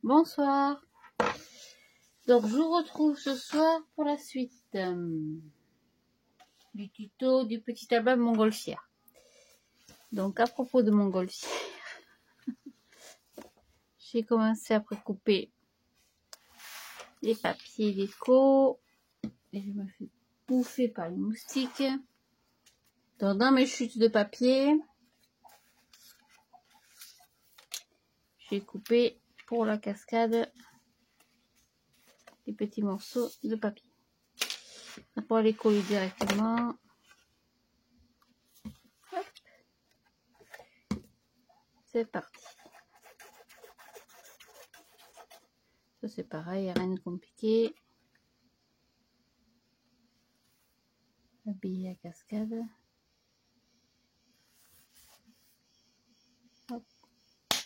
Bonsoir. Donc je vous retrouve ce soir pour la suite du tuto du petit album montgolfière. Donc à propos de montgolfière, j'ai commencé à précouper les papiers déco et je me fais bouffer par les moustiques. Donc dans mes chutes de papier, j'ai coupé pour la cascade des petits morceaux de papier. Pour les coller directement. Hop. C'est parti. Ça c'est pareil, rien de compliqué. Habiller la cascade. Hop.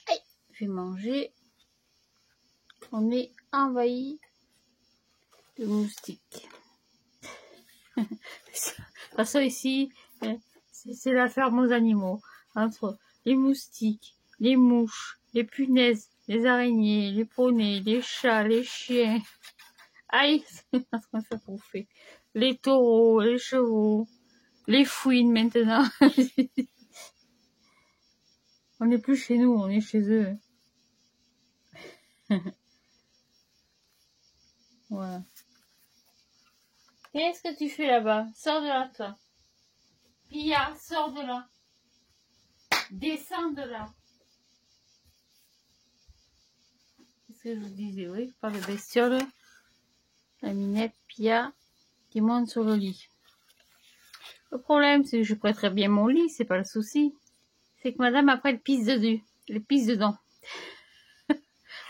Aïe, je vais manger. On est envahi de moustiques. De toute façon ici, c'est la ferme aux animaux. Entre les moustiques, les mouches, les punaises, les araignées, les poneys, les chats, les chiens. Aïe, c'est en train de faire bouffer. Les taureaux, les chevaux, les fouines maintenant. On n'est plus chez nous, on est chez eux. Voilà. Qu'est-ce que tu fais là-bas? Sors de là, toi. Pia, sors de là. Descends de là. Qu'est-ce que je vous disais? Oui, je parle de bestioles. La minette, Pia, qui monte sur le lit. Le problème, c'est que je prêterai bien mon lit, c'est pas le souci. C'est que madame, après, elle pisse dessus. Elle pisse dedans.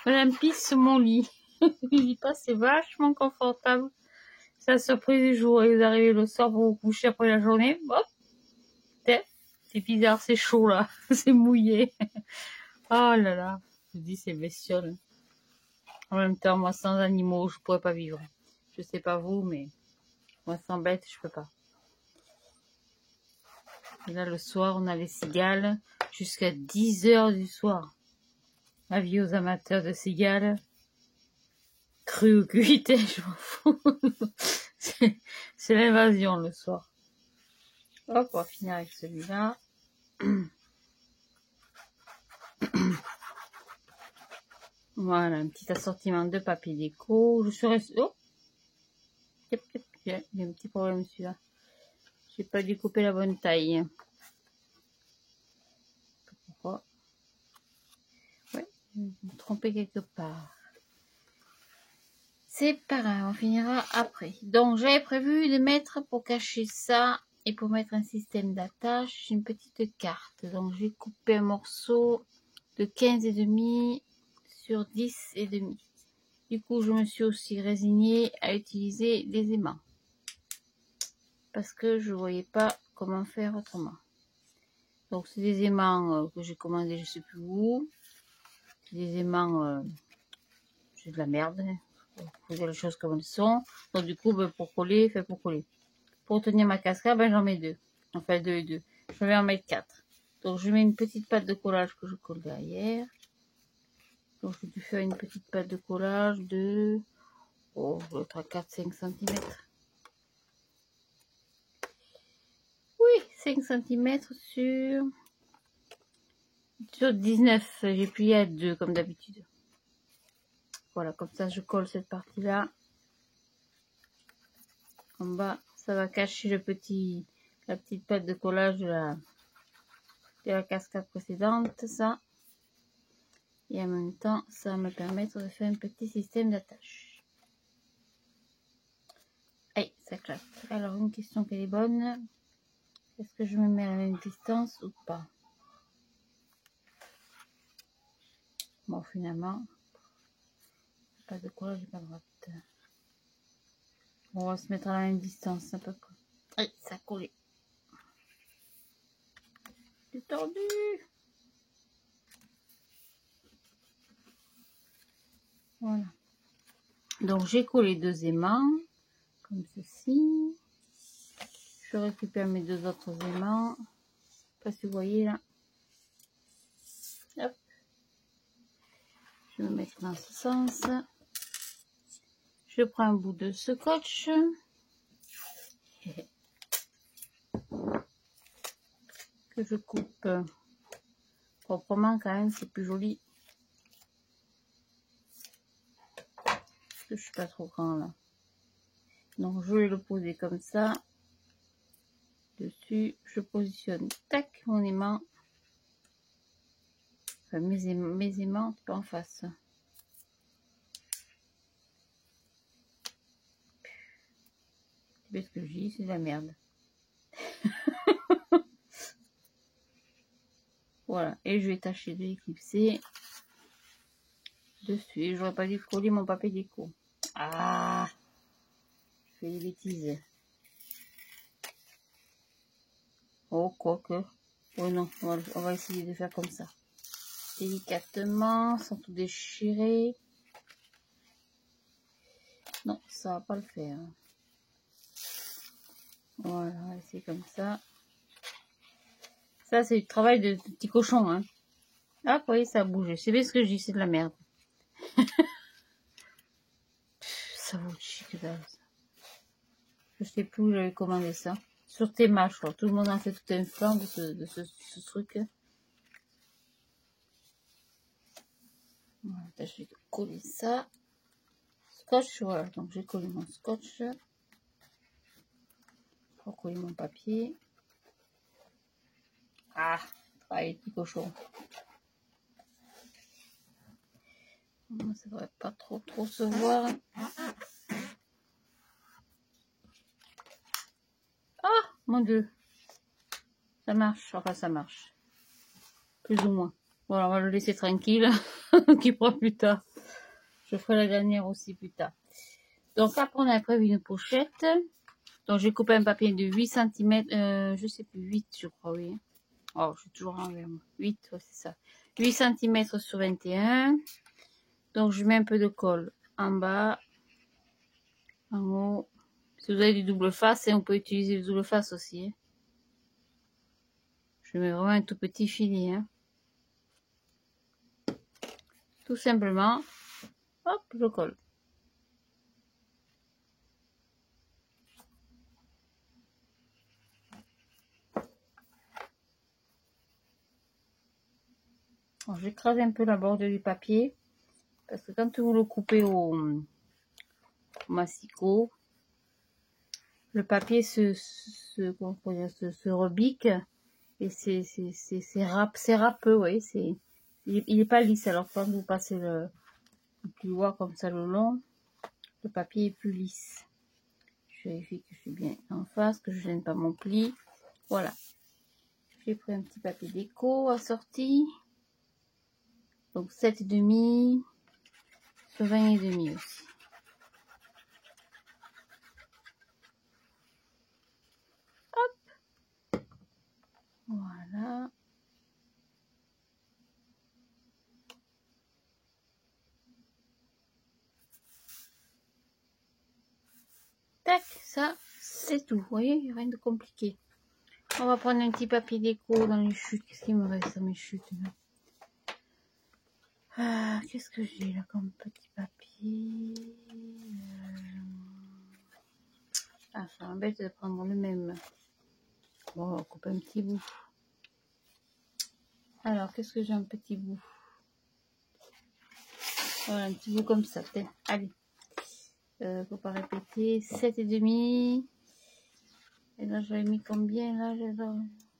Madame pisse sur mon lit. Je dis pas, c'est vachement confortable. C'est la surprise du jour. Et vous arrivez le soir pour vous coucher après la journée. Hop. C'est bizarre, c'est chaud là. C'est mouillé. Oh là là. Je dis, c'est bestiole. En même temps, moi, sans animaux, je pourrais pas vivre. Je sais pas vous, mais moi, sans bête, je peux pas. Et là, le soir, on a les cigales jusqu'à 10 h du soir. Avis aux amateurs de cigales. Cru ou cuite, je m'en fous. C'est l'invasion le soir. Hop, on va finir avec celui-là. Voilà, un petit assortiment de papier déco. Je suis restée... Oh, j'ai un petit problème celui-là. J'ai pas découpé la bonne taille. Pourquoi? Ouais, je me trompais quelque part. C'est pas grave, on finira après. Donc j'avais prévu de mettre, pour cacher ça et pour mettre un système d'attache, une petite carte. Donc j'ai coupé un morceau de 15,5 sur 10,5. Du coup, je me suis aussi résignée à utiliser des aimants. Parce que je voyais pas comment faire autrement. Donc c'est des aimants que j'ai commandés je sais plus où. C'est des aimants, c'est de la merde. Faut dire les choses comme elles sont. Donc du coup, pour coller, pour coller. Pour tenir ma cascade, j'en mets 2. Enfin 2 et 2. Je vais en mettre 4. Donc je mets une petite pâte de collage que je colle derrière. Donc j'ai dû faire une petite pâte de collage de... Oh, je dois être à 4-5 cm. Oui, 5 cm sur 19. J'ai plié à 2 comme d'habitude. Voilà, comme ça je colle cette partie-là. En bas, ça va cacher la petite pâte de collage de la cascade précédente, ça. Et en même temps, ça va me permettre de faire un petit système d'attache. Aïe, ça claque. Alors, une question qui est bonne. Est-ce que je me mets à la même distance ou pas? Bon, finalement, pas de collage, pas droite. On va se mettre à la même distance, à peu près. Aïe, ça a collé. C'est tordu. Voilà. Donc, j'ai collé 2 aimants, comme ceci. Je récupère mes 2 autres aimants. Je sais pas si vous voyez là. Hop. Je vais me mettre dans ce sens. Je prends un bout de scotch. Que je coupe proprement quand même, c'est plus joli. Parce que je suis pas trop grand là. Donc je vais le poser comme ça. Dessus, je positionne tac mon aimant. Enfin mes aimants pas en face. C'est ce que je dis, c'est de la merde. Voilà, et je vais tâcher de l'éclipser dessus. Et j'aurais pas dû coller mon papier déco. Ah, je fais des bêtises. Oh, quoique. Oh non, on va essayer de faire comme ça. Délicatement, sans tout déchirer. Non, ça va pas le faire. Voilà, on va essayer comme ça. Ça, c'est du travail de petit cochon, hein. Ah, vous voyez, ça a bougé. C'est bien ce que je dis, c'est de la merde. Ça vaut chier que dalle, ça. Je sais plus où j'avais commandé ça. Sur Théma, je crois. Tout le monde a fait tout un flanc de ce truc. Voilà, je vais coller ça. Scotch, voilà. Donc, j'ai collé mon scotch. Pour coller mon papier. Ah, travail petit cochon. Ça devrait pas trop se voir. Ah, mon Dieu. Ça marche. Enfin, ça marche. Plus ou moins. Voilà, on va le laisser tranquille. Qui prend plus tard. Je ferai la dernière aussi plus tard. Donc après, on a prévu une pochette. Donc j'ai coupé un papier de 8 cm. Je sais plus, 8 je crois, oui. Oh, je suis toujours envers moi. 8, ouais, c'est ça. 8 cm sur 21. Donc je mets un peu de colle en bas. En haut. Si vous avez du double face, on peut utiliser le double face aussi. Hein. Je mets vraiment un tout petit filet. Hein. Tout simplement. Hop, je colle. J'écrase un peu la bordure du papier. Parce que quand vous le coupez au massicot, le papier se rebique. Et c'est râpeux, oui. Il est pas lisse. Alors quand vous passez le doigt comme ça le long, le papier est plus lisse. Je vérifie que je suis bien en face, que je ne gêne pas mon pli. Voilà. J'ai pris un petit papier déco assorti. Donc 7,5 sur 20,5 aussi. Hop. Voilà. Tac, ça, c'est tout. Vous voyez, rien de compliqué. On va prendre un petit papier déco dans les chutes. Qu'est-ce qu'il me reste dans mes chutes là? Ah, qu'est-ce que j'ai là comme petit papier? Ah, ça m'embête de prendre le même. Bon, on va couper un petit bout. Alors, qu'est-ce que j'ai un petit bout? Voilà, un petit bout comme ça, peut-être. Allez. Faut pas répéter. 7,5. Et là, j'avais mis combien là?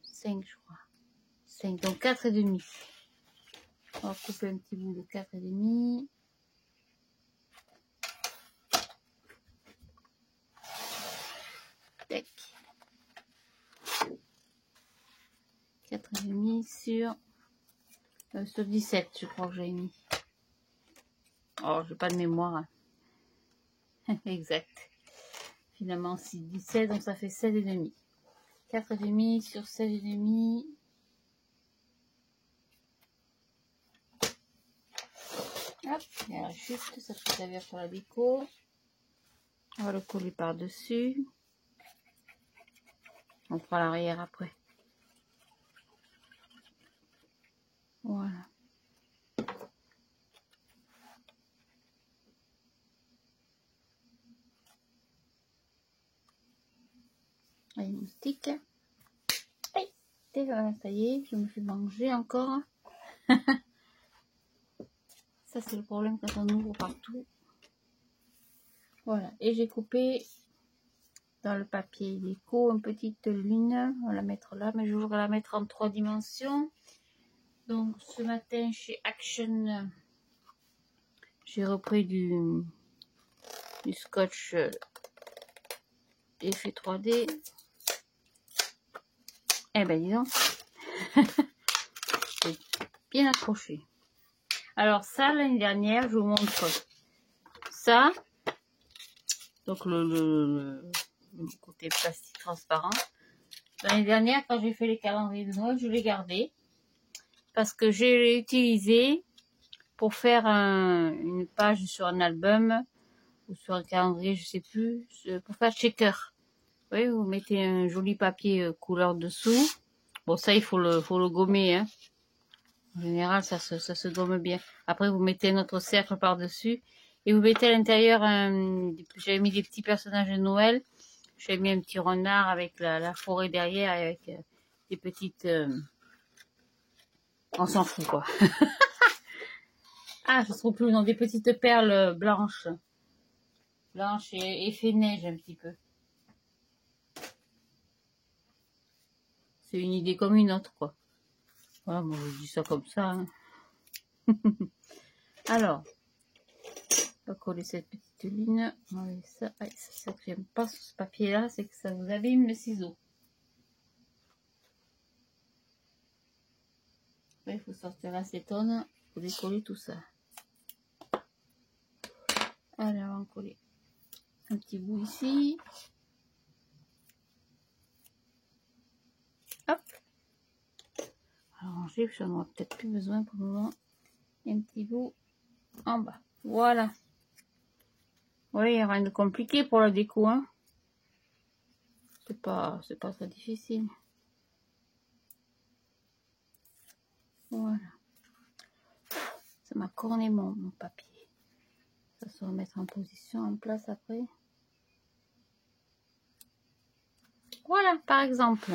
5, je crois. 5, donc 4,5. On va couper un petit bout de 4,5. Tac. 4,5 sur 17, je crois que j'ai mis. Oh, j'ai pas de mémoire. Hein. Exact. Finalement, si 17, donc ça fait 7,5. 4,5 sur 7,5. Hop, il y a la chute, ça peut servir pour la déco. On va le coller par-dessus. On fera l'arrière après. Voilà. Allez, moustique. Aïe, voilà, ça y est, je me fais manger encore. Ça, c'est le problème quand on ouvre partout. Voilà, et j'ai coupé dans le papier déco une petite lune. On va la mettre là, mais je voudrais la mettre en 3 dimensions. Donc, ce matin, chez Action, j'ai repris du scotch effet 3D. Eh ben, dis donc, c'est bien accroché. Alors ça, l'année dernière, je vous montre ça. Donc le côté plastique transparent. L'année dernière, quand j'ai fait les calendriers de Noël, je l'ai gardé. Parce que je l'ai utilisé pour faire une page sur un album ou sur un calendrier, je sais plus, pour faire checker. Oui, vous mettez un joli papier couleur dessous. Bon, ça, il faut le gommer, hein. En général, ça se gomme bien. Après, vous mettez un autre cercle par-dessus. Et vous mettez à l'intérieur, j'avais mis des petits personnages de Noël. J'avais mis un petit renard avec la forêt derrière, avec des petites... on s'en fout, quoi. Ah, je ne trouve plus le nom. Des petites perles blanches. Blanches et effet neige, un petit peu. C'est une idée comme une autre, quoi. Voilà, moi, je dis ça comme ça. Hein. Alors... On va coller cette petite ligne. Ça, c'est ça que j'aime pas sur ce papier là, c'est que ça vous abîme le ciseau. Il faut sortir l'acétone pour décoller tout ça. Alors on va coller un petit bout ici. Hop. Alors j'ai, j'en aurai peut-être plus besoin pour le moment. Et un petit bout en bas. Voilà. Oui, il n'y a rien de compliqué pour la déco, hein. C'est pas très difficile. Voilà. Ça m'a corné mon papier. Ça se remettre en position, en place après. Voilà, par exemple.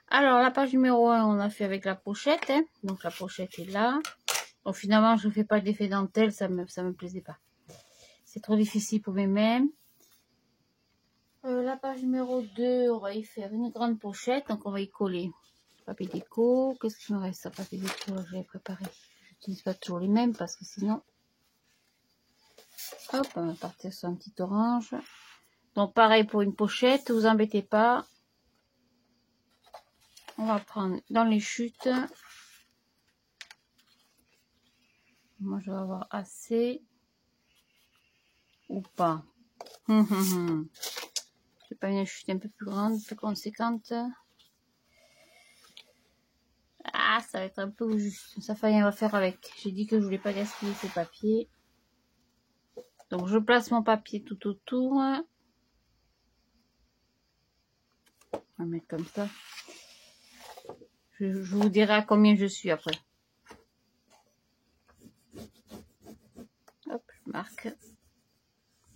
Alors, la page numéro 1, on a fait avec la pochette. Hein. Donc, la pochette est là. Donc, finalement, je ne fais pas d'effet dentelle. Ça me plaisait pas. C'est trop difficile pour mes mains. La page numéro 2, on va y faire une grande pochette. Donc, on va y coller papier déco. Qu'est-ce qu'il me reste? Ça, papier déco, je l'ai préparé. Je n'utilise pas toujours les mêmes parce que sinon... Hop, on va partir sur un petit orange. Donc, pareil pour une pochette. Vous embêtez pas. On va prendre dans les chutes. Moi, je vais avoir assez. Ou pas. J'ai pas une chute un peu plus grande, plus conséquente. Ah, ça va être un peu juste. Ça fait rien, on va faire avec. J'ai dit que je voulais pas gaspiller ce papier. Donc, je place mon papier tout autour. On va mettre comme ça. Je vous dirai à combien je suis après. Hop, je marque.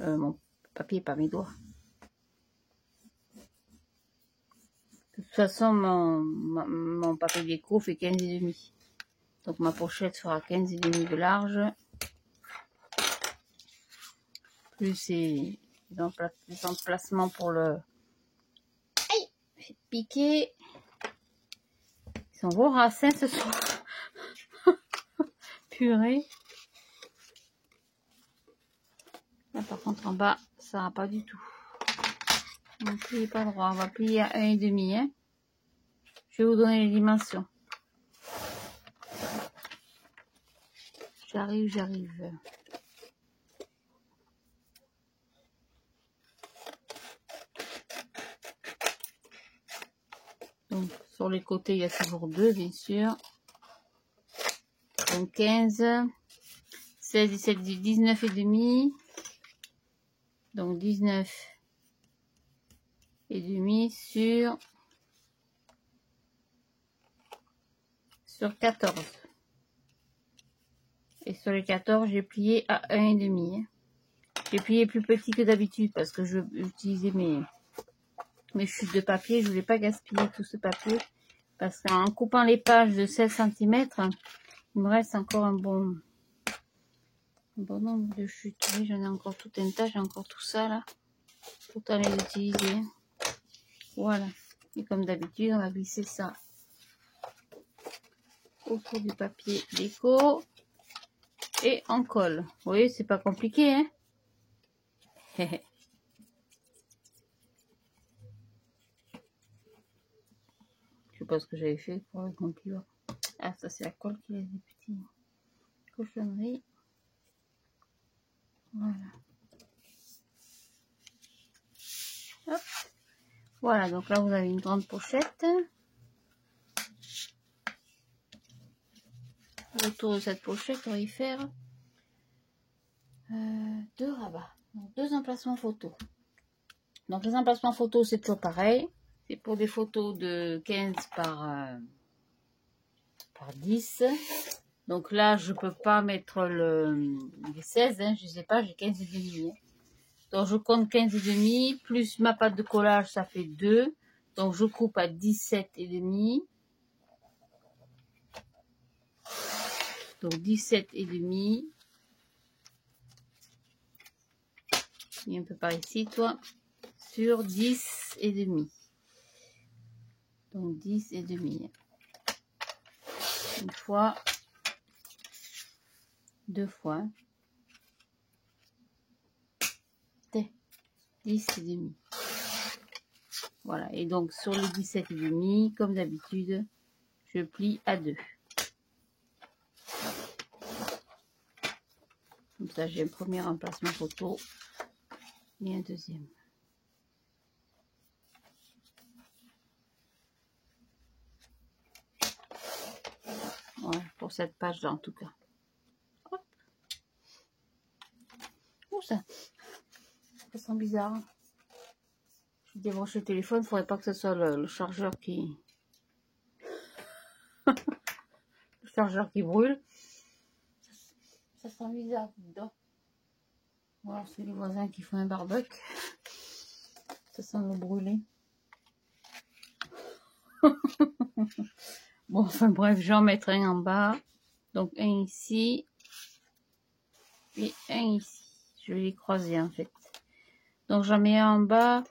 Mon papier, pas mes doigts. De toute façon, mon papier déco fait 15,5. Donc, ma pochette fera 15,5 de large. Plus les emplacements pour le... Aïe, fait piquer. Ils sont voraces, hein, ce soir. Purée. Là, par contre, en bas, ça va pas du tout. On ne plie pas droit. On va plier à 1,5. Hein. Je vais vous donner les dimensions. J'arrive. Donc, sur les côtés, il y a toujours 2, bien sûr. Donc, 15, 16, 17, 19 et demi. Donc, 19 et demi sur 14. Et sur les 14, j'ai plié à 1,5. Hein. J'ai plié plus petit que d'habitude parce que je utilisais mes mes chutes de papier. Je voulais pas gaspiller tout ce papier. Parce qu'en coupant les pages de 16 cm, il me reste encore un bon nombre de chutes. Oui, j'en ai encore tout un tas, j'ai encore tout ça là. Tout à les utiliser. Voilà. Et comme d'habitude, on va glisser ça autour du papier déco. Et on colle. Vous voyez, c'est pas compliqué, hein. Je sais pas ce que j'avais fait pour avec mon pliant. Ah, ça c'est la colle qui a des petits cochonneries. Voilà. Hop. Voilà, donc là vous avez une grande pochette. Autour de cette pochette, on va y faire 2 rabats. Donc 2 emplacements photos. Donc les emplacements photos, c'est toujours pareil. C'est pour des photos de 15 par 10. Donc là, je peux pas mettre les 16, hein, je sais pas, j'ai 15 et demi. Hein. Donc je compte 15 et demi, plus ma pâte de collage, ça fait 2. Donc je coupe à 17 et demi. Donc 17 et demi. Et un peu par ici, toi. Sur 10 et demi. Donc 10 et demi. Une fois. 2 fois. 10 et demi. Voilà. Et donc sur les 17 et demi, comme d'habitude, je plie à 2. Comme ça, j'ai un premier emplacement photo et un deuxième. Voilà, pour cette page-là, en tout cas. Hop. Où ça? Ça sent bizarre. Je débranche le téléphone, il ne faudrait pas que ce soit le chargeur qui... le chargeur qui brûle. Ça sent bizarre dedans. Voilà, c'est les voisins qui font un barbecue. Ça sent le brûler. Bon, enfin bref, j'en mettrai un en bas. Donc un ici. Et un ici. Je vais les croiser en fait. Donc j'en mets un en bas.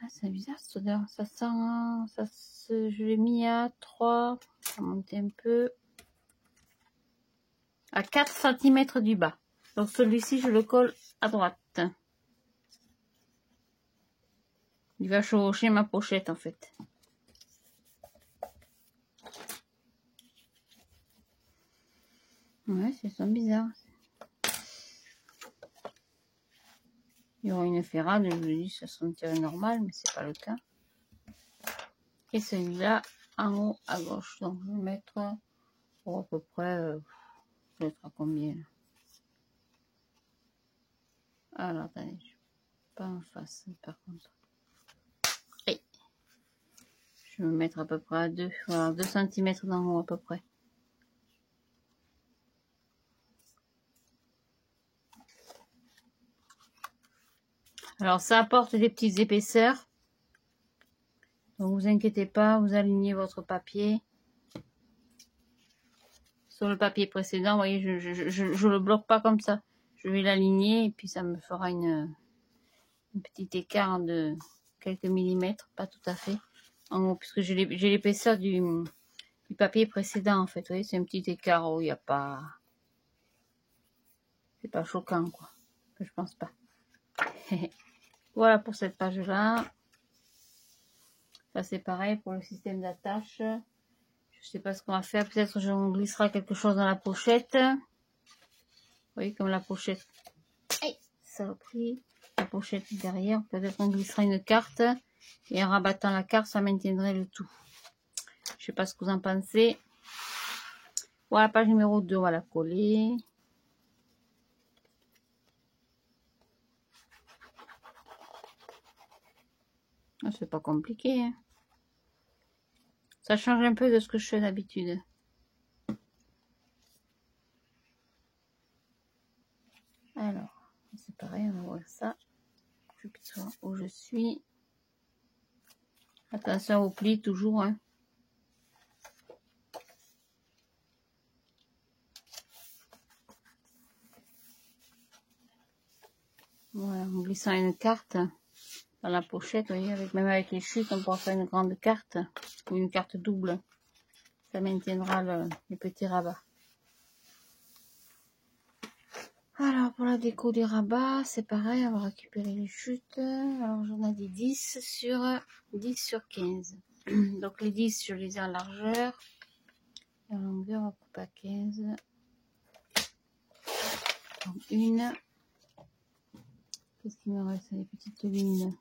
Ah, c'est bizarre cette odeur. Ça sent... je l'ai mis à 3. Ça monte un peu. À 4 cm du bas. Donc celui-ci, je le colle à droite. Il va chevaucher ma pochette en fait. Ouais, ça sent bizarre. Il y aura une ferrade, je me dis ça sentirait normal, mais c'est pas le cas. Et celui-là en haut à gauche. Donc je vais mettre à peu près, je vais mettre à combien là? Alors attendez, je pas en face par contre. Et je vais me mettre à peu près à 2, voilà, 2 cm d'en haut à peu près. Alors ça apporte des petites épaisseurs. Donc vous inquiétez pas, vous alignez votre papier. Sur le papier précédent, vous voyez, je le bloque pas comme ça. Je vais l'aligner et puis ça me fera un petit écart de quelques millimètres, pas tout à fait. En haut, puisque j'ai l'épaisseur du papier précédent en fait. Vous voyez, c'est un petit écart où il n'y a pas... C'est pas choquant quoi. Je pense pas. Voilà pour cette page-là. Ça c'est pareil pour le système d'attache. Je sais pas ce qu'on va faire. Peut-être on glissera quelque chose dans la pochette. Vous voyez comme la pochette. Hey, saloperie. La pochette derrière. Peut-être on glissera une carte. Et en rabattant la carte, ça maintiendrait le tout. Je sais pas ce que vous en pensez. Voilà, page numéro 2, on va la coller. Ah, c'est pas compliqué. Hein. Ça change un peu de ce que je fais d'habitude. Alors, c'est pareil, on va voir ça. Je clique sur où je suis. Attention au pli toujours, hein. Voilà, en glissant une carte dans la pochette, vous voyez, même avec les chutes, on pourra faire une grande carte ou une carte double. Ça maintiendra les petits rabats. Alors, pour la déco des rabats, c'est pareil, on va récupérer les chutes. Alors, j'en ai des 10 sur 15. Donc, les 10, je les ai en largeur. Et en longueur, on va couper à 15. Donc, une. Qu'est-ce qu'il me reste? Les petites lignes.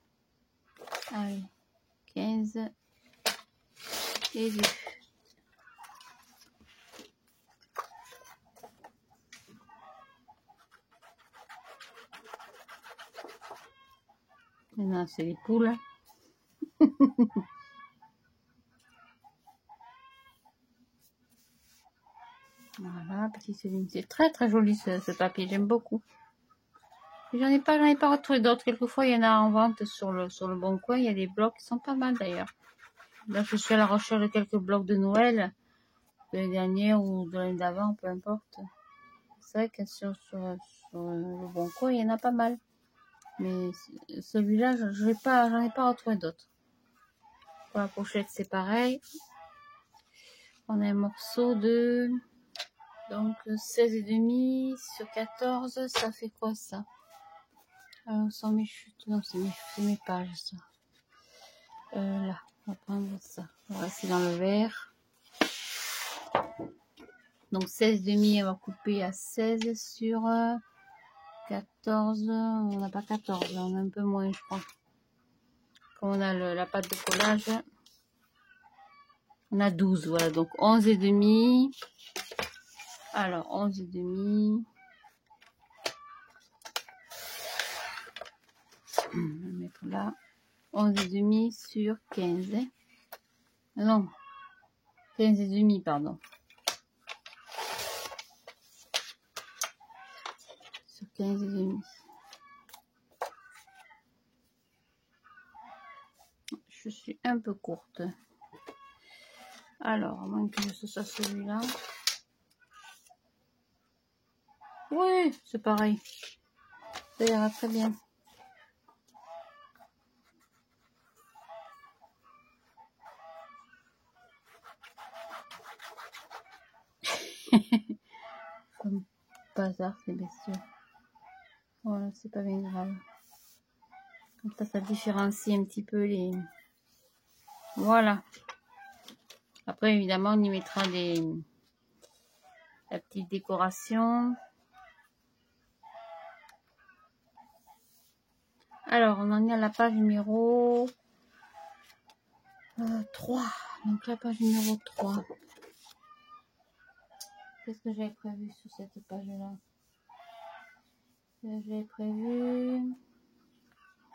Allez, 15. Et 2. Maintenant, c'est les poules. Voilà, petite ligne. C'est très très joli ce papier, j'aime beaucoup. J'en ai pas retrouvé d'autres. Quelquefois, il y en a en vente sur le Bon Coin. Il y a des blocs qui sont pas mal d'ailleurs. Là, je suis à la recherche de quelques blocs de Noël, de l'année dernière ou de l'année d'avant, peu importe. C'est vrai que sur le Bon Coin, il y en a pas mal. Mais celui-là, j'en ai pas retrouvé d'autres. Pour la pochette, c'est pareil. On a un morceau de... Donc, 16,5 sur 14, ça fait quoi ça? Sans mes chutes, non, c'est mes pages, ça. Là, on va prendre ça. On va rester dans le vert. Donc, 16,5, on va couper à 16 sur 14. On n'a pas 14, on a un peu moins, je crois. Comme on a la pâte de collage, on a 12, voilà. Donc, 11,5. Alors, 11,5. On va mettre là. 11,5 sur 15. Non, 15,5, pardon. Sur 15,5. Je suis un peu courte. Alors, à moins que ce soit celui-là. Oui, c'est pareil. Ça ira très bien. Comme par hasard, c'est bestiaux. Voilà, c'est pas bien grave. Comme ça différencie un petit peu les... Voilà. Après, évidemment, on y mettra la petite décoration. Alors, on en est à la page numéro 3. Donc, la page numéro 3. Qu'est-ce que j'avais prévu sur cette page-là? J'avais prévu...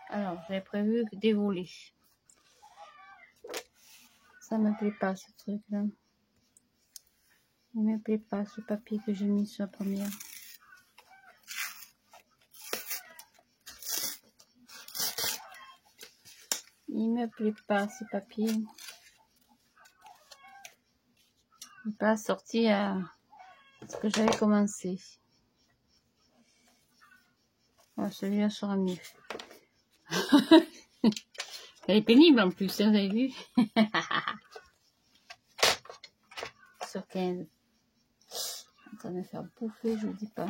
Alors, j'avais prévu des volets. Ça me plaît pas, ce truc-là. Il me plaît pas, ce papier que j'ai mis sur la première. Il me plaît pas, ce papier. Il n'est pas sorti à ce que j'avais commencé. Oh, celui-là sera mieux. Elle est pénible en plus, hein, vous avez vu? Sur 15. En train de me faire bouffer, je vous dis pas.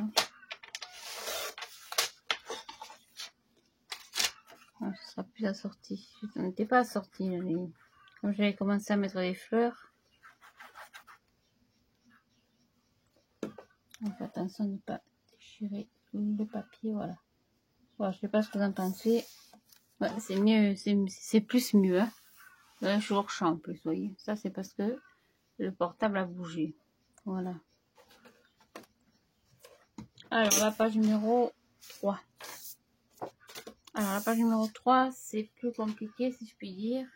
Oh, ce sera plus assorti. Je n'étais pas assorti. Comme j'avais commencé à mettre des fleurs. Donc attention de ne pas déchirer le papier, voilà. Bon, je sais pas ce que vous en pensez. Ouais, c'est mieux, c'est plus mieux. Hein. Là, je suis hors champ en plus, vous voyez. Ça, c'est parce que le portable a bougé. Voilà. Alors, la page numéro 3. Alors, la page numéro 3, c'est plus compliqué, si je puis dire.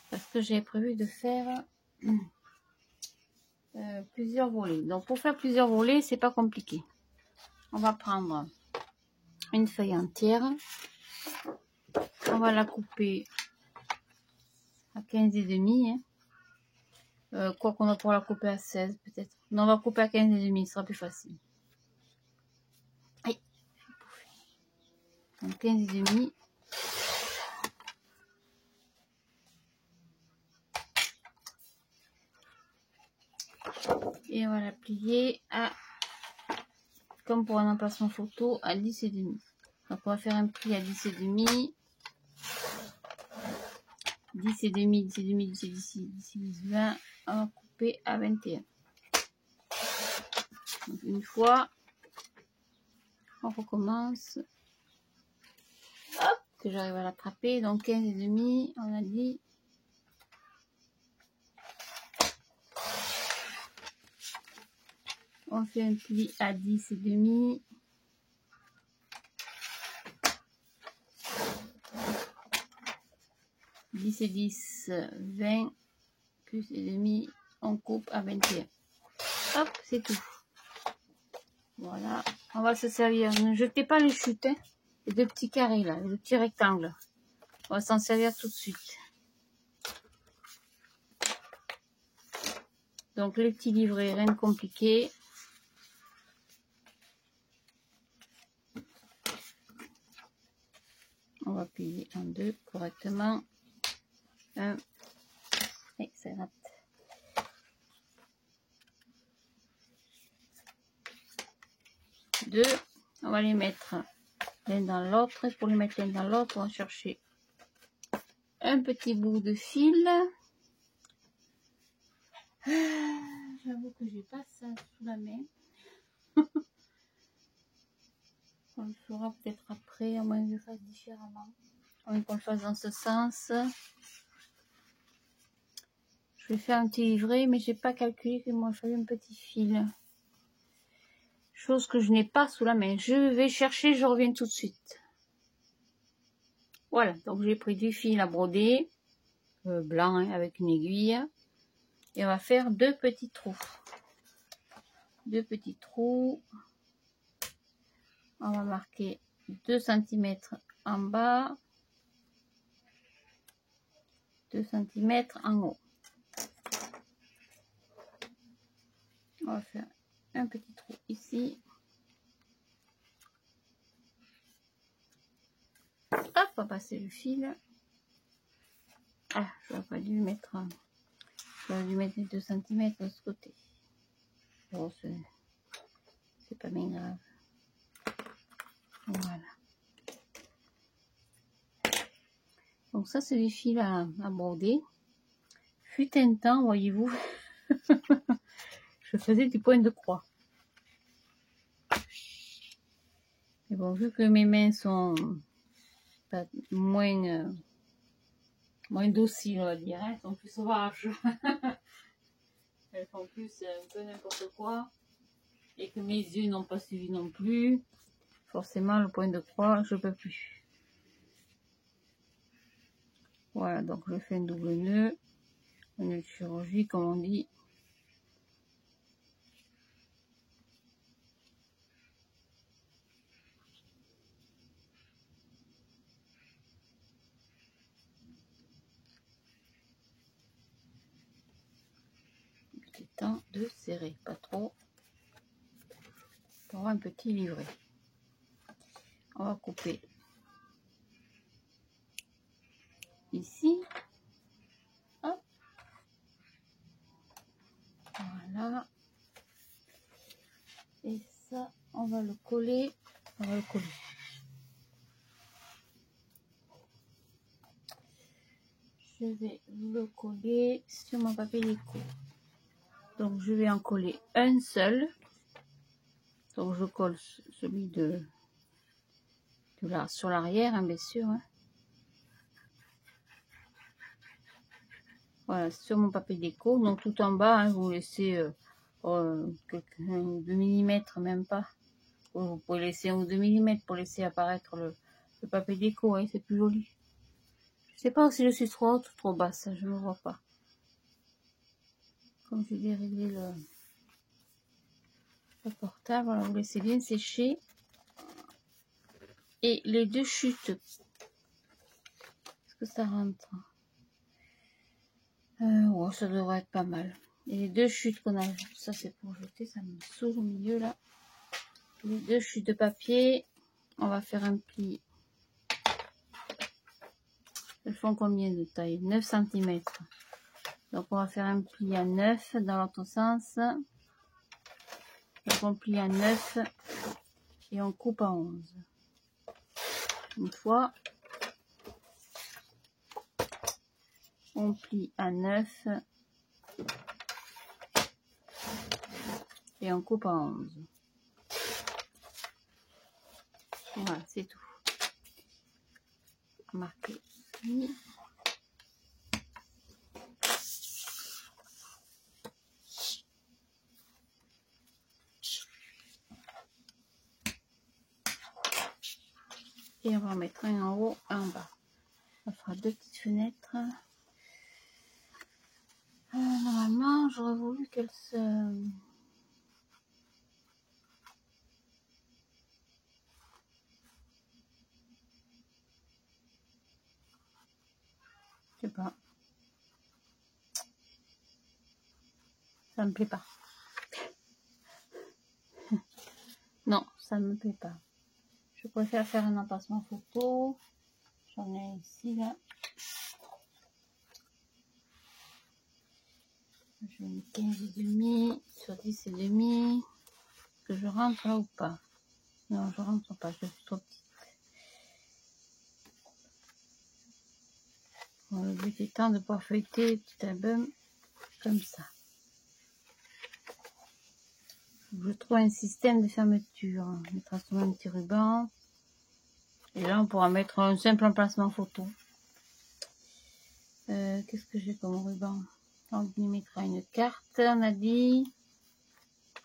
Parce que j'ai prévu de faire plusieurs volets. Donc, pour faire plusieurs volets, c'est pas compliqué. On va prendre une feuille entière. On va la couper à 15,5. Hein. Quoi qu'on va pouvoir la couper à 16 peut-être. Non, on va couper à 15,5, ce sera plus facile. Aïe. Donc 15,5. Et on va la plier à, comme pour un emplacement photo, à 10,5. Donc on va faire un pli à 10,5. 10,5, 10,5, 10, 20. On va couper à 21. Donc une fois, on recommence. Hop, que j'arrive à l'attraper. Donc 15,5, on a dit. On fait un pli à 10,5. « 10 et 10, 20, plus et demi, on coupe à 21. » Hop, c'est tout. Voilà, on va se servir. Ne jetez pas les chutes, hein. Les deux petits carrés là, les deux petits rectangles. On va s'en servir tout de suite. Donc les petits livrets, rien de compliqué. On va plier en deux correctement. Un. Et ça rate. Deux. On va les mettre l'un dans l'autre. Et pour les mettre l'un dans l'autre, on va chercher un petit bout de fil. J'avoue que j'ai pas ça sous la main. On le fera peut-être après, à moins que je fasse différemment. À moins qu'on le fasse dans ce sens. Je vais faire un petit livret, mais j'ai pas calculé qu'il m'aurait fallu un petit fil. Chose que je n'ai pas sous la main. Je vais chercher, je reviens tout de suite. Voilà, donc j'ai pris du fil à broder, blanc hein, avec une aiguille. Et on va faire deux petits trous. Deux petits trous. On va marquer 2 cm en bas, 2 cm en haut. On va faire un petit trou ici. Hop, on va passer le fil. Ah, j'aurais pas dû mettre, j'aurais dû mettre les 2 cm de ce côté. Bon, c'est pas bien grave. Voilà. Donc ça, c'est les fils à broder. Fut un temps, voyez-vous, je faisais du point de croix. Mais bon, vu que mes mains sont pas moins dociles, on va dire, hein, elles sont plus sauvages. Elles font plus un peu n'importe quoi. Et que mes yeux n'ont pas suivi non plus. Forcément, le point de croix, je peux plus. Voilà, donc je fais un double nœud. Un nœud de chirurgie, comme on dit. Il est temps de serrer, pas trop. Pour un petit livret. On va couper ici. Hop. Voilà. Et ça, on va le coller. On va le coller. Je vais le coller sur mon papier déco. Donc je vais en coller un seul. Donc je colle celui de là sur l'arrière, hein, bien sûr. Hein. Voilà, sur mon papier déco. Donc tout en bas, hein, vous laissez 2 mm, même pas. Vous pouvez laisser 1 ou 2 mm pour laisser apparaître le papier déco. Hein, c'est plus joli. Je sais pas si je suis trop haute ou trop basse, je ne vois pas. Comme je vais régler le portable, voilà, vous laissez bien sécher. Et les deux chutes, est-ce que ça rentre? Ouais, ça devrait être pas mal. Et les deux chutes qu'on a, ça c'est pour jeter, ça me saoule au milieu là. Les deux chutes de papier, on va faire un pli. Elles font combien de taille? 9 cm. Donc on va faire un pli à 9 dans l'autre sens. Donc on plie à 9 et on coupe à 11. Une fois. On plie à 9 et on coupe à 11. Voilà, c'est tout. Marqué. Et on va en mettre un en haut, un en bas. Ça fera deux petites fenêtres. Normalement, j'aurais voulu qu'elle se... Je sais pas. Ça me plaît pas. Non, ça me plaît pas. Je préfère faire un emplacement photo. J'en ai ici, là. Je mets 15,5 sur 10,5. Est-ce que je rentre là ou pas? Non, je rentre pas, je suis trop petite. Bon, le but étant de pouvoir feuilleter le petit album comme ça. Je trouve un système de fermeture. On mettra sur un petit ruban. Et là, on pourra mettre un simple emplacement photo. Qu'est-ce que j'ai comme ruban? On y mettra une carte, on a dit.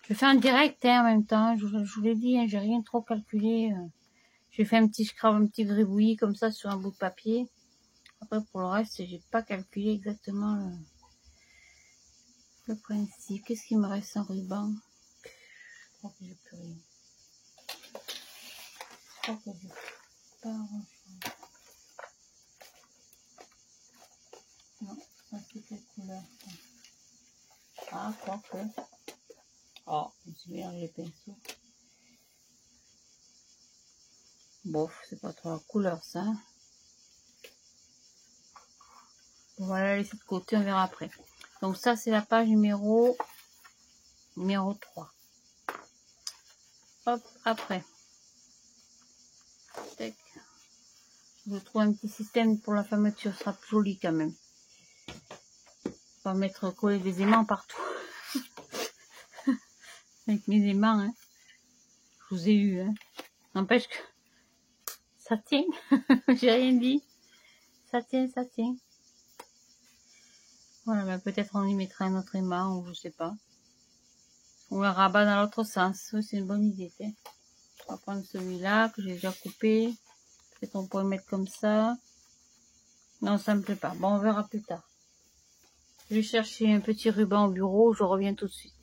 Je fais un direct hein, en même temps. Je vous l'ai dit, hein, j'ai rien trop calculé. J'ai fait un petit scrap, un petit gribouillis comme ça sur un bout de papier. Après, pour le reste, j'ai pas calculé exactement le principe. Qu'est-ce qu'il me reste en ruban? Je crois que j'ai plus rien. Je crois que j'ai pas grand-chose. Non, ça c'est quelle couleur ça? Ah, quoi que. Oh, je me suis mélangé les pinceaux. Bof, c'est pas trop la couleur ça. On va la laisser de côté, on verra après. Donc ça c'est la page numéro 3. Hop, après. Tac. Je trouve un petit système pour la fermeture, ce sera plus joli quand même. On va mettre coller des aimants partout. Avec mes aimants, hein. Je vous ai eu, hein. N'empêche que ça tient. J'ai rien dit. Ça tient, ça tient. Voilà, ben peut-être on y mettra un autre aimant ou je sais pas. Ou un rabat dans l'autre sens. Oui, c'est une bonne idée. Hein. On va prendre celui-là que j'ai déjà coupé. Peut-être on pourrait mettre comme ça. Non, ça me plaît pas. Bon, on verra plus tard. Je vais chercher un petit ruban au bureau. Je reviens tout de suite.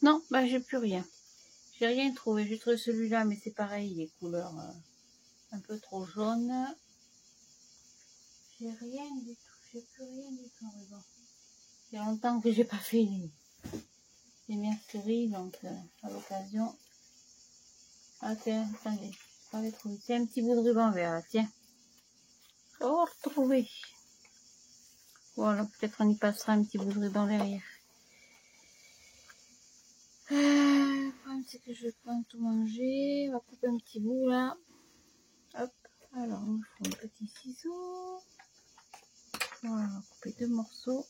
Non, bah j'ai plus rien. J'ai rien trouvé. J'ai trouvé celui-là, mais c'est pareil, les couleurs un peu trop jaunes. J'ai rien du tout. J'ai plus rien du tout en ruban. Il y a longtemps que j'ai pas fait les merceries, donc à l'occasion. Ah tiens, attendez, je pas trouvé. C'est un petit bout de ruban vert là, tiens. Oh, retrouvé. Voilà, peut-être on y passera un petit bout de ruban derrière. Le problème c'est que je vais pas tout manger. On va couper un petit bout là. Hop, alors on fait un petit ciseau. Voilà, on va couper deux morceaux.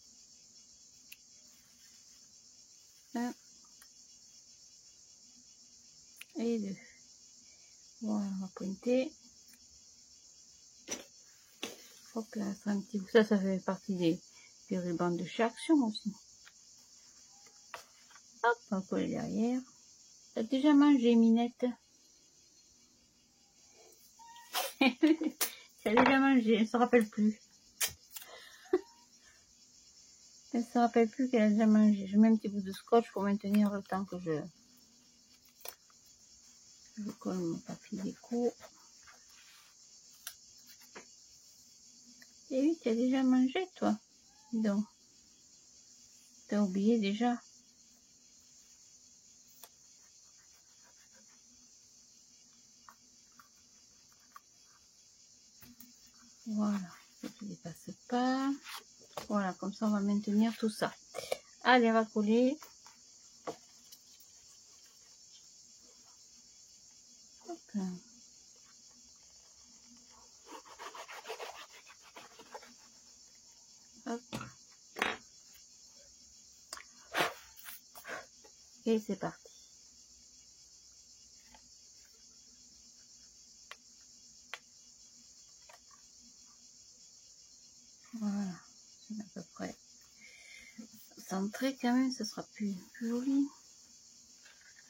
Un et deux. Voilà, on va pointer. Hop là, ça un petit bout. Ça fait partie des rubans de chez Action aussi. Hop, on va coller derrière. T'as déjà mangé, Minette? T'as déjà mangé, elle se rappelle plus. Elle se rappelle plus qu'elle a déjà mangé. Je mets un petit bout de scotch pour maintenir le temps que je colle mon papier déco. Et oui, tu as déjà mangé, toi. Donc, t'as oublié déjà. Voilà, ça ne dépasse pas. Voilà, comme ça, on va maintenir tout ça. Allez, on va coller. Hop. Hop. Et c'est parti. Voilà, c'est à peu près centré quand même, ce sera plus joli.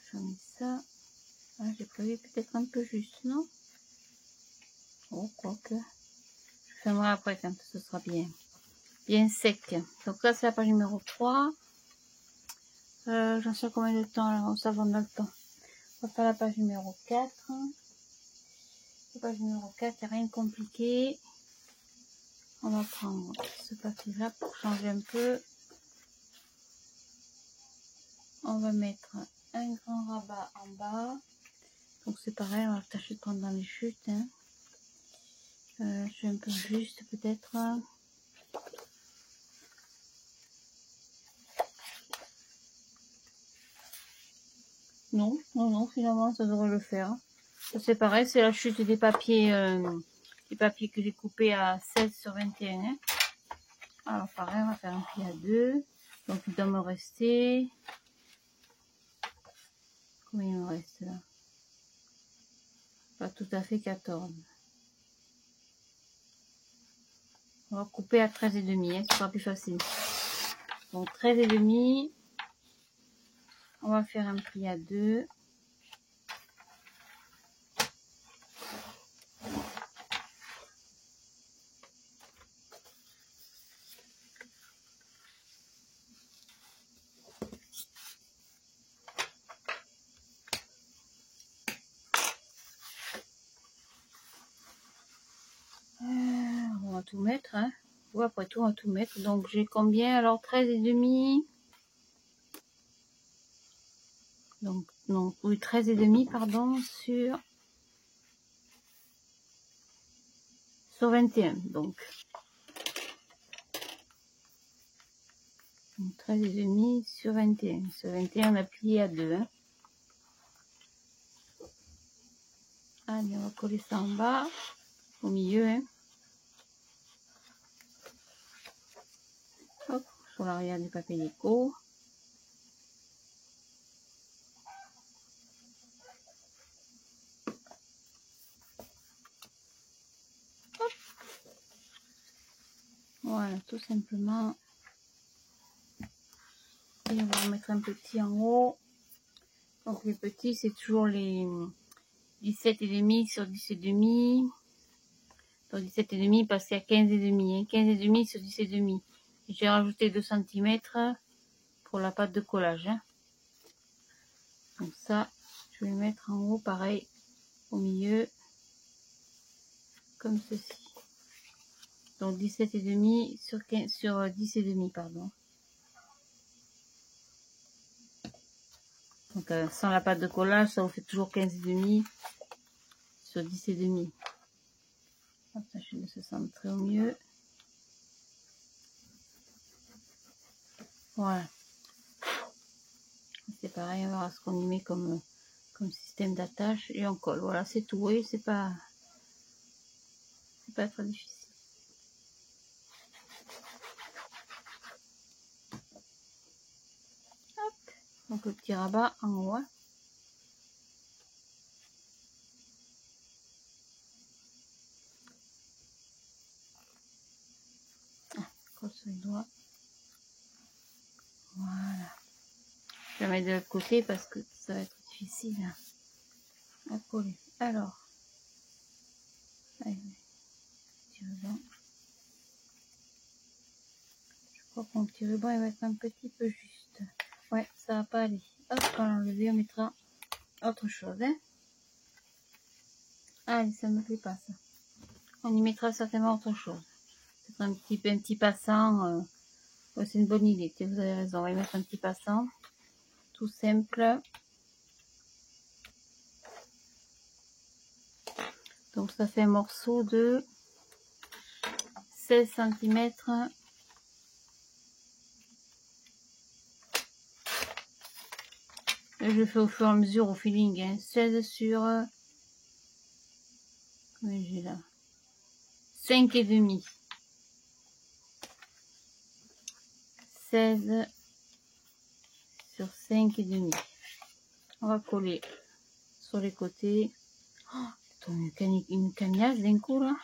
Je mets ça. Ah, j'ai prévu peut-être un peu juste, non? Oh, quoique. Je fermerai après quand ce sera bien sec. Donc là, c'est la page numéro 3. J'en sais combien de temps là? Ça va dans le temps. On va faire la page numéro 4. La page numéro 4, il n'y a rien de compliqué. On va prendre ce papier-là pour changer un peu. On va mettre un grand rabat en bas. Donc c'est pareil, on va tâcher de prendre dans les chutes. Hein. Je suis un peu juste peut-être. Non, finalement ça devrait le faire. C'est pareil, c'est la chute des papiers que j'ai coupés à 16 sur 21. Hein. Alors pareil, on va faire un pli à 2. Donc il doit me rester... Combien il me reste là? Pas tout à fait 14. On va couper à 13,5, hein, ce sera plus facile. Donc 13,5. On va faire un pli à 2. On va tout mettre, hein. Ouais, après tout, on va tout mettre. Donc, j'ai combien? Alors, 13,5. Donc, non, oui, 13,5, pardon, sur 21. Donc 13,5 sur 21. Sur 21, on a plié à 2. Hein. Allez, on va coller ça en bas, au milieu. Hein. Hop, sur l'arrière du papier déco. Hop. Voilà, tout simplement. Et on va en mettre un petit en haut. Donc les petits, c'est toujours les 17,5 sur 10,5. Donc 17,5 parce qu'il y a 15,5. Hein. 15,5 sur 10,5. J'ai rajouté 2 cm pour la pâte de collage. Hein. Donc ça, je vais mettre en haut pareil, au milieu, comme ceci. Donc 17,5 sur 15, sur 10,5, pardon. Donc sans la pâte de collage, ça vous fait toujours 15,5 sur 10,5. Hop, je vais se centrer au mieux. Voilà. C'est pareil, on verra ce qu'on y met comme système d'attache et on colle. Voilà, c'est tout. Oui, c'est pas très difficile. Hop. Donc le petit rabat en haut. Hein. Colle sur les doigts. Voilà. Je vais mettre de l'autre côté parce que ça va être difficile à coller. Alors, allez, petit ruban. Je crois que mon petit ruban il va être un petit peu juste. Ouais, ça va pas aller. Hop, on va l'enlever, on mettra autre chose. Hein. Allez, ça me plaît pas ça. On y mettra certainement autre chose. Un petit passant. Ouais, c'est une bonne idée, vous avez raison. On va y mettre un petit passant. Tout simple. Donc ça fait un morceau de 16 cm. Je fais au fur et à mesure au feeling. Hein. 16 sur... Combien j'ai là? 5,5. 16 sur 5,5. On va coller sur les côtés. Oh, une cagnasse d'un coup là.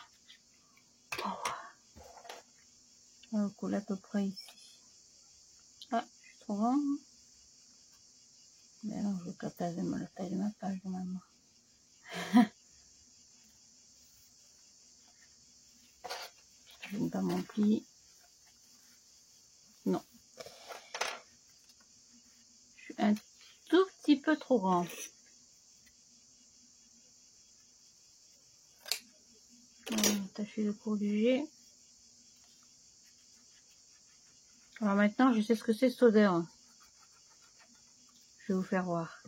Oh. On va coller à peu près ici. Ah, je suis trop grand. Mais alors, je captage la taille de ma page normalement. Je n'ai pas mon pli. Non. Je suis un tout petit peu trop grand. On va attacher le cours du jet. Alors maintenant, je sais ce que c'est cette odeur. Je vais vous faire voir.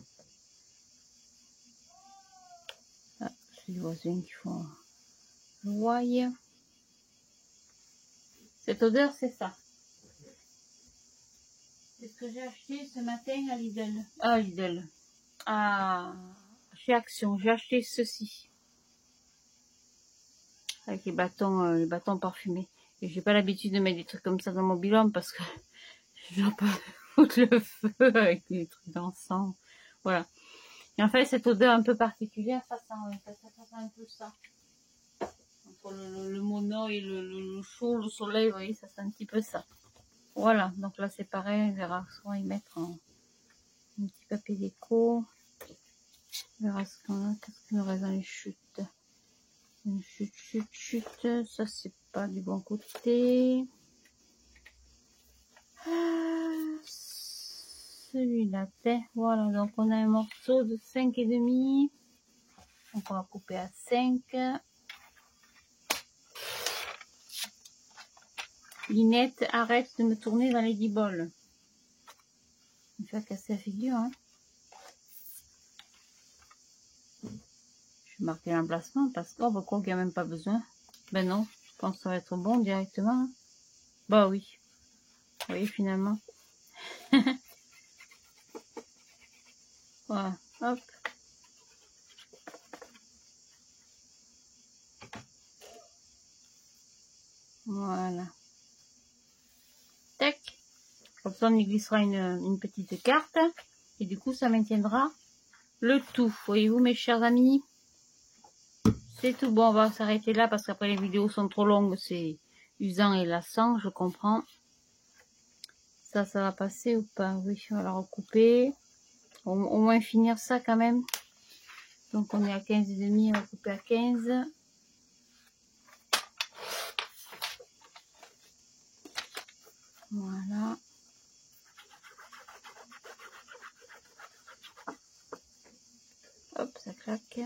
Ah, c'est les voisins qui font le ouaille. Cette odeur, c'est ça. C'est ce que j'ai acheté ce matin à Lidl. Ah, Lidl. Ah, chez Action, j'ai acheté ceci. Avec les bâtons parfumés. Et j'ai pas l'habitude de mettre des trucs comme ça dans mon bilan parce que je dois pas foutre le feu avec des trucs d'encens. Voilà. Et en fait, cette odeur un peu particulière, ça sent un peu ça. Entre le mono et le chaud, le soleil, vous voyez, ça sent un petit peu ça. Voilà, donc là c'est pareil, on verra soit y mettre un petit papier déco. On verra ce qu'on a, qu'est-ce qu'il nous reste dans les chutes. Une chute, ça c'est pas du bon côté. Celui-là, voilà, donc on a un morceau de 5,5. Donc on va couper à 5. Linette, arrête de me tourner dans les guiboles. Je vais faire casser la figure. Hein. Je vais marquer l'emplacement parce qu'on va croire qu'il n'y a même pas besoin. Ben non, je pense que ça va être bon directement. Bah oui. Oui, finalement. Voilà, hop. Voilà. Tac. Comme ça, on y glissera une petite carte. Et du coup, ça maintiendra le tout. Voyez-vous, mes chers amis? C'est tout. Bon, on va s'arrêter là parce qu'après, les vidéos sont trop longues. C'est usant et lassant, je comprends. Ça va passer ou pas? Oui, on va la recouper. Au moins finir ça quand même. Donc, on est à 15,5. On va couper à 15. Voilà. Hop, ça claque.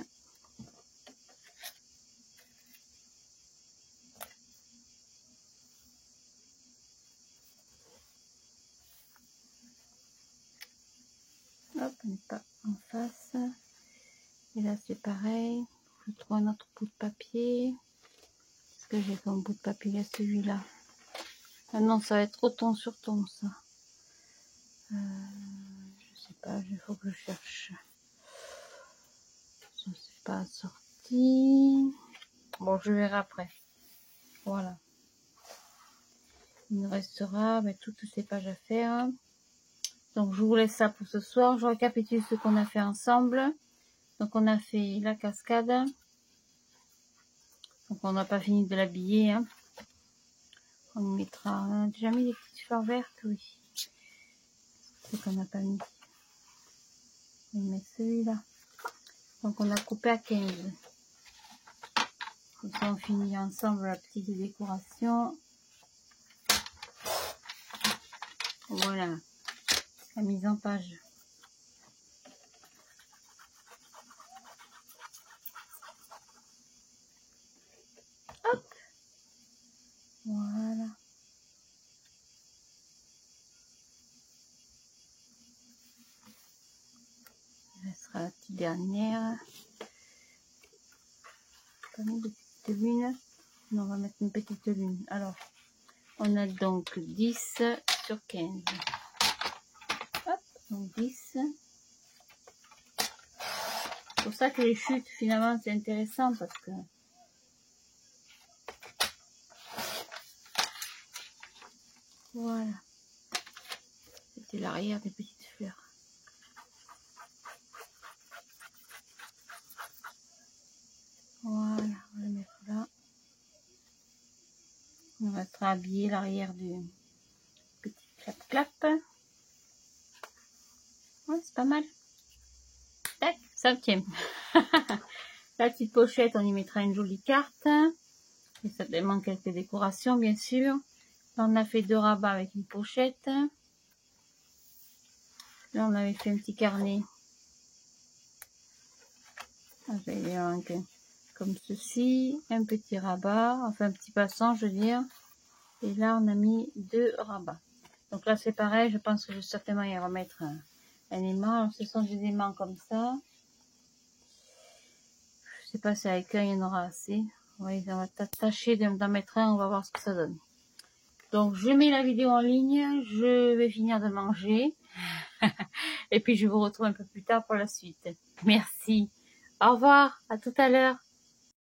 Hop, on n'est pas en face. Et là, c'est pareil. Je trouve un autre bout de papier. Qu'est-ce que j'ai comme bout de papier? Il y a celui-là. Ah non, ça va être trop ton sur ton, ça. Je sais pas, il faut que je cherche. Je ne sais pas sorti. Bon, je verrai après. Voilà. Il nous restera toutes ces pages à faire. Donc, je vous laisse ça pour ce soir. Je récapitule ce qu'on a fait ensemble. Donc, on a fait la cascade. Donc, on n'a pas fini de l'habiller. Hein. On y mettra... On a déjà mis des petites fleurs vertes, oui. C'est qu'on n'a pas mis. On va mettre celui-là. Donc, on a coupé à 15. Comme ça, on finit ensemble la petite décoration. Voilà. La mise en page. Hop. Voilà. dernière. Pas mis de petite lune. On va mettre une petite lune. Alors, on a donc 10 sur 15. Hop, donc 10. C'est pour ça que les chutes, finalement, c'est intéressant parce que voilà. C'était l'arrière des petites fleurs. Voilà, on va le mettre là. On va habiller l'arrière du petit clap-clap. Ouais, c'est pas mal. Tac, ça tient. La petite pochette, on y mettra une jolie carte. Et ça demande quelques décorations, bien sûr. Là, on a fait 2 rabats avec une pochette. Là, on avait fait un petit carnet. Comme ceci. Un petit rabat. Enfin, un petit passant, je veux dire. Et là, on a mis 2 rabats. Donc là, c'est pareil. Je pense que je vais certainement y remettre un aimant. Alors, ce sont des aimants comme ça. Je sais pas si avec un, il y en aura assez. Oui, on va tâcher d'en mettre un. On va voir ce que ça donne. Donc, je mets la vidéo en ligne. Je vais finir de manger. Et puis, je vous retrouve un peu plus tard pour la suite. Merci. Au revoir. À tout à l'heure.